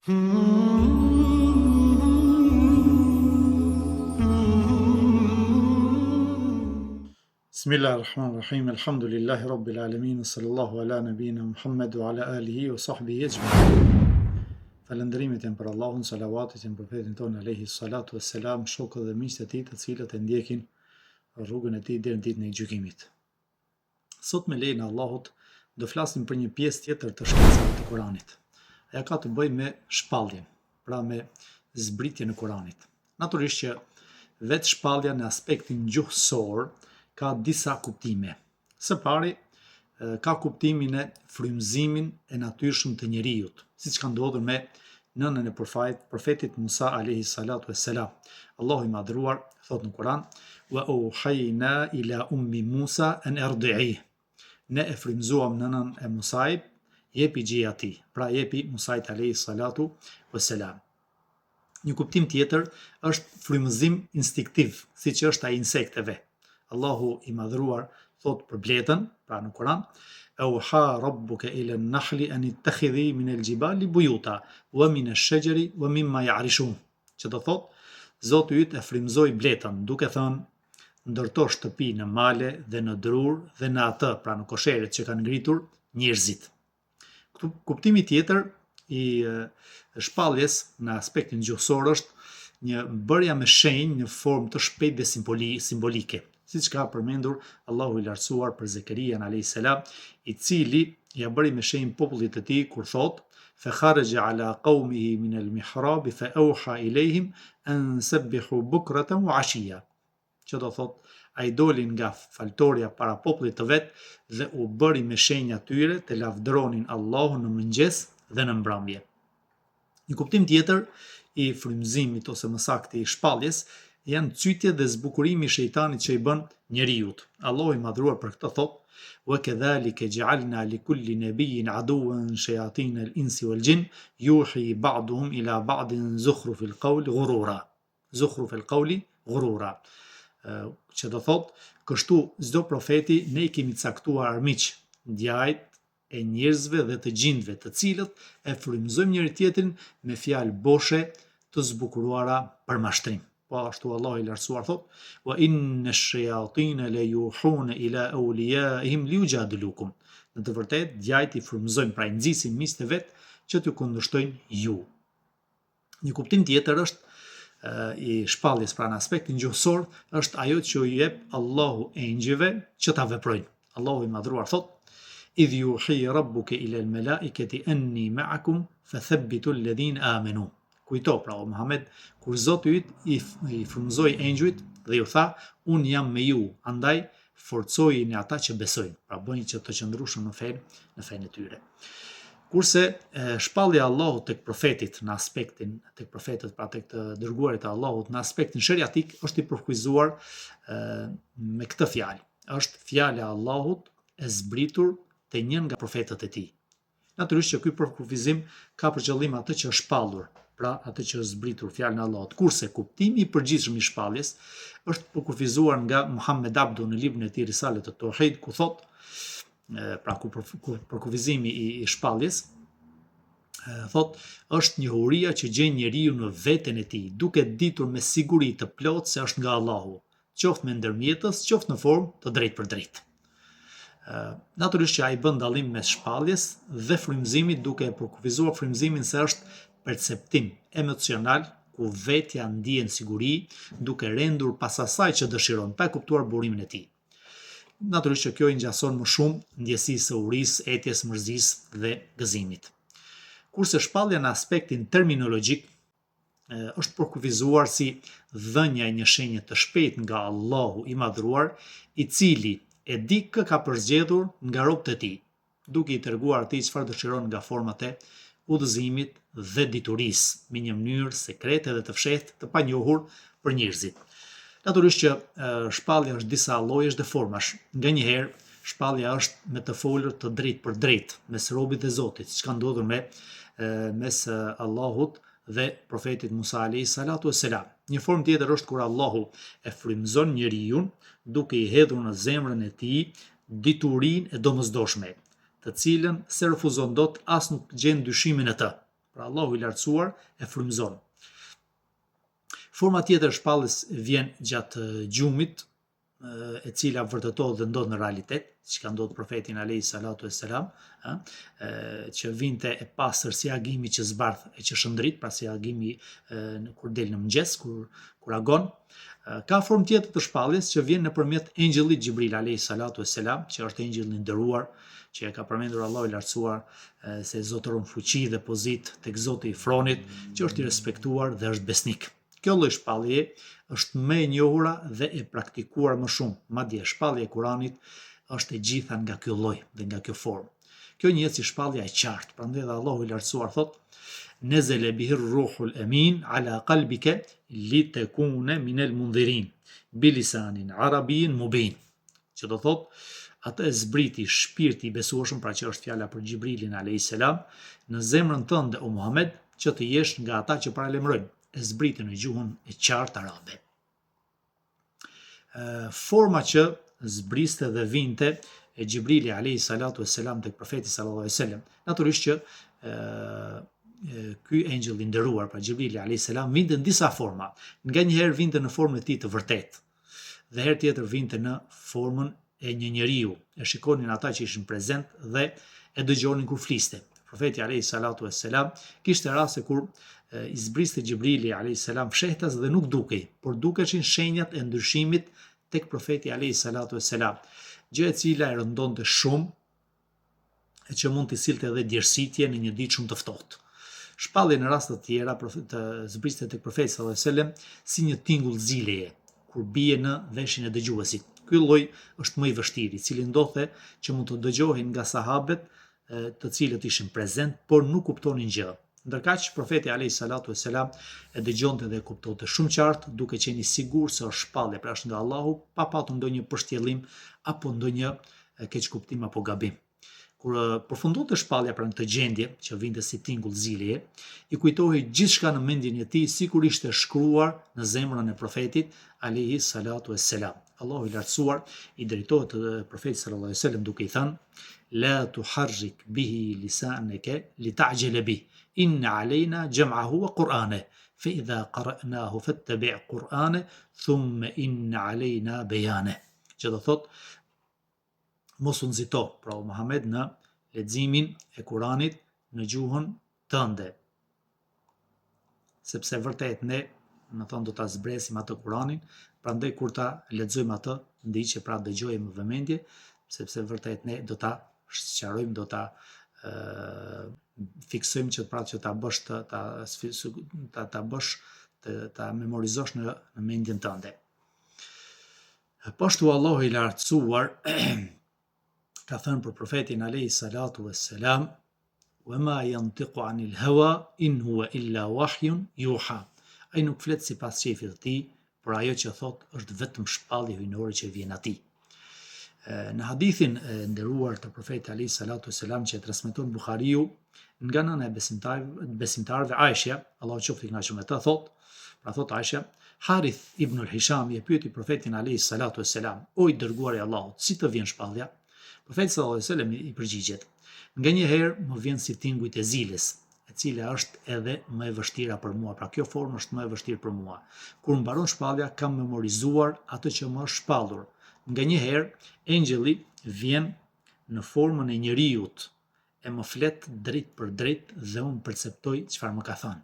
Bismillahirrahmanirrahim. Alhamdulillahi rabbil alamin. Sallallahu ala nabina Muhammad wa ala alihi wa sahbihi ajma'in. Falënderimet janë për Allahun, salavatet janë për profetin tonë alayhi salatu wassalam, shokët dhe miqtë e tij, të cilët e ndjekin rrugën e tij deri në ditën e gjykimit. Sot me lejen e Allahut do flasim për një pjesë tjetër të shkencave të Kuranit. Ajo ka të bëjë me shpalljen, pra me zbritjen e Kuranit. Natyrisht që vetë shpallja në aspektin gjuhësor ka disa kuptime. Së pari, ka kuptimin e frymëzimin e natyrshëm të njerijut, siç ka ndodhur me nënën e profetit Musa alayhi salatu wassalam. Allahu i madhruar thot në Kur'an: "Wa auhayna ila ummi Musa an ardi'i." Ne e frymëzuam nënën e Musait, jepi gjë atij, pra jepi Musait alayhi salatu wassalam. Një kuptim tjetër është frymëzim instiktiv, siç është ai insekteve. Allahu i madhruar thot për bletën, pra në Kur'an: "Auha rabbuka ila an-nahli an ittakhidhi min al-jibali buyuta wa min ash-shajari wa mimma ya'rishun." Që do thot, Zoti yt e frymëzoi bletën, duke thënë: "Ndërto shtëpi në male dhe në drur dhe në atë, pra në kosheret që kanë ngritur njerëzit." Kuptimi tjetër i shpalljes në aspektin gjuhësor është një bërja me shenjë në formë të shpejtë dhe simbolike, siç ka përmendur Allahu i lartësuar për Zekerian alayhis salam, i cili ja bëri me shenjë popullit të tij kur thot: "Fa kharaja ala qaumihi min al-mihrab fa awha ilayhim an sabbihu bukratan wa ashiya." Që do thot, ai doli nga faltoria para popullit të vet dhe u bëri me shenjë atyre të lavdëronin Allahun në mëngjes dhe në mbrëmje. Një kuptim tjetër i frymëzimit ose më saktë i shpalljes janë cytjet dhe zbukurimi i shejtanit që i bën njerijut. Allahu i madhruar për këtë thot: "Wa kadhalika ja'alna li kulli nabiyyin aduwan shayatin al-insi wal-jinn yuhi ba'duhum ila ba'din zukhrufil qawli ghurura." Zukhrufil qawli ghurura. Që do thot, kështu çdo profeti ne i kemi caktuar armiq, djajt e njerëzve dhe të gjindve, të cilët e frymëzojmë njëri tjetrin me fjalë boshe të zbukuruara për mashtrim. Po ashtu Allah i lartësuar thot: "Wa inna ash-shayatina la yuhuna ila awliyaihim liyujadilukum." Në të vërtetë, djajt i frymëzojnë, pra i nxisin miqtë e vet që t'ju kundërshtojnë ju. Një kuptim tjetër është i shpalljes, pra në aspektin gjuhësor, është ajo që u jep Allahu engjëve që ta veprojnë. Allahu i madhruar thot: "Idh yuhi rabbuka ila al-malaikati anni ma'akum fathabbitu alladhina amanu." Kujto, pra o Muhammed, kur Zoti yt i frymëzoi engjujt dhe ju tha: "Unë jam me ju, andaj forcojini ata që besojnë." Pra bëni që të qëndrueshëm në fenë e tyre. Kurse shpallja e Allahut tek profetit në aspektin tek profetët, pra tek të dërguarit e Allahut në aspektin sheriatik është i përkufizuar me këtë fjalë. Është fjala e Allahut e zbritur te një nga profetët e tij. Natyrisht që ky përkufizim ka për qëllim atë që është shpallur, pra atë që është zbritur, fjalën e Allahut. Kurse kuptimi i përgjithshëm i shpalljes është përkufizuar nga Muhammed Abdu në librin e tij Risalet at-Tauhid, ku thot, pra ku përkufizimi i shpalljes thot, është njohuria që gjen njeriu në veten e tij, duke ditur me siguri të plotë se është nga Allahu, qoftë me ndërmjetës, qoftë në formë të drejtë për drejtë. Natyrisht që ai bën dallim mes shpalljes dhe frymëzimit, duke e përkufizuar frymëzimin se është perceptim emocional ku vetja ndjen siguri, duke rendur pas asaj që dëshiron, pa e kuptuar burimin e tij. Natyrisht që kjo i ngjason më shumë ndjesisë së urisë, etjes, mërzisë dhe gëzimit. Kurse shpallja në aspektin terminologjik është përkufizuar si dhënia e një shenje të shpejtë nga Allahu i madhruar, i cili e di kë ka përzgjedhur nga robët e tij, duke i treguar atij çfarë dëshiron nga format e udhëzimit dhe diturisë, me një mënyrë sekrete dhe të fshehtë të panjohur për njerëzit. Natyrisht që shpallja është disa llojesh dhe formash. Nganjëherë shpallja është me të folur të drejtë për drejtë mes robit dhe Zotit, siç ka ndodhur mes Allahut dhe profetit Musa alayhi salatu wassalam. Një formë tjetër është kur Allahu e frymëzon njeriu duke i hedhur në zemrën e tij diturinë e domosdoshme, të cilën se refuzon dot as nuk gjen dyshimin e të. Pra Allahu i lartësuar e frymëzon. Forma tjetër e shpalljes vjen gjatë gjumit, e cila vërtetohet dhe ndodh në realitet, që ka ndodhur profetin alayhi salatu wassalam, që vinte e pastër si agimi që zbardh e që shëndrit, pra si agimi kur del në mëngjes, kur agon. Ka formë tjetër të shpalljes që vjen nëpërmjet engjëllit Xhibril alayhi salatu wassalam, që është engjëlli i nderuar, që e ka përmendur Allahu i lartësuar se zotëron fuqi dhe pozit tek Zoti i Fronit, që është i respektuar dhe është besnik. Kjo lloj shpallje është më e njohura dhe e praktikuar më shumë, madje shpallja e Kuranit është e gjitha nga ky lloj dhe nga kjo formë. Kjo njihet si shpallja e qartë, prandaj dhe Allahu i lartësuar thotë: "Nazala bihi ar-ruhul amin ala qalbika litakuna min al-mundhirin bilisanin arabiyyin mubin." Që do thotë, atë e zbriti shpirti i besueshëm, pra që është fjala për Xhibrilin alayhis salam, në zemrën tënde o Muhammed, që të jesh nga ata që paralajmërojnë, e zbriti në gjuhën e qartë arabe. Forma që zbriste dhe vinte e Xhibrili alayhis salatu wassalam tek profeti sallallahu alaihi wasallam, natyrisht që ky engjëll i nderuar, pra Xhibrili alayhis salam, vinte në disa forma. Nganjëherë vinte në formën e tij të vërtetë, dhe herë tjetër vinte në formën e një njeriu. E shikonin ata që ishin prezent dhe e dëgjonin kur fliste. Profeti alayhis salatu wassalam kishte raste kur i zbriste Xhibrili alayhis salam fshehtas dhe nuk dukej, por dukeshin shenjat e ndryshimit tek profeti alayhis salatu wassalam, gjë e cila e rëndonte shumë e që mund të sillte edhe djersitje në një ditë shumë të ftohtë. Shpallje në raste të tjera të zbriste tek profeti sallallahu alaihi wasallam si një tingull zileje kur bie në veshin e dëgjuesit. Ky lloj është më i vështirë, i cili ndodhte që mund të dëgjohej nga sahabët të cilët ishin prezent, por nuk kuptonin gjë. Ndërkaq profeti alayhis salatu wassalam e dëgjonte dhe e kuptonte shumë qartë, duke qenë i sigurt se është shpallje, pra është nga Allahu, pa patur ndonjë përshtjellim apo ndonjë keqkuptim apo gabim. Kur përfundonte shpallja pra në këtë gjendje që vinte si tingull zileje, i kujtohej gjithçka në mendjen e tij sikur ishte shkruar në zemrën e profetit alayhis salatu wassalam. Allahu i lartësuar i drejtohet profetit sallallahu alaihi wasallam duke i thënë: "La tuharrik bihi lisanaka lita'jala bihi. Inna alejna jam'ahu wa Qur'ane, fa idha qara'nahu fattabi' Qur'ane, thumma inna alejna bejane." Që do thot, mos u nxito, pra o Muhammed, në leximin e Kuranit në gjuhën tënde, sepse vërtet ne, më thonë, do ta zbresim atë Kuranin, prandaj kur ta lexojmë atë, ndiqe, pra dëgjojmë me vëmendje, sepse vërtet ne do ta sqarojmë, do ta fiksojmë që pra që ta bësh ta memorizosh në mendjen tënde. Pashtu Allahu i lartësuar ka thënë për profetin alayhis salatu wassalam: "Wa ma yantiqu 'anil hawa in huwa illa wahyun yuha." Ai nuk flet sipas shefit të tij, por ajo që thot është vetëm shpallje hyjnore që vjen atij. Në hadithin e nderuar të profetit alayhis salatu wassalam që e transmeton Buhariu nga nëna e besimtarëve Aisha, Allahu qoftë i kënaqur me të, thot Aisha: "Harith ibn al-Hisham i pyeti profetin alayhis salatu wassalam: O i dërguari i Allahut, si të vjen shpallja?" Profeti sallallahu alaihi wasallam i përgjigjet: "Nganjëherë më vjen si tingujt e ziles, e cila është edhe më e vështira për mua, pra kjo formë është më e vështirë për mua. Kur mbaron shpallja, kam memorizuar atë që më është shpallur. Nganjëherë engjëlli vjen në formën e njeriut, e më flet drejt për drejt dhe unë perceptoj çfarë më ka thënë."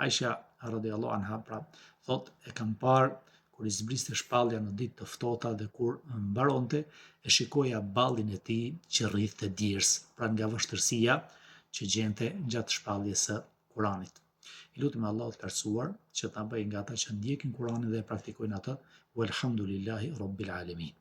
Aisha radhiyallahu anha pra thot, e kam parë kur i zbriste shpallja në ditë të ftohta dhe kur mbaronte, e shikoja ballin e tij që rrithte djers, pra nga vështirësia që gjente gjatë shpalljes së Kuranit. I lutem Allahut të lartësuar që ta bëjë nga ata që ndjekin Kuranin dhe e praktikojnë atë. Walhamdulillahi rabbil alamin.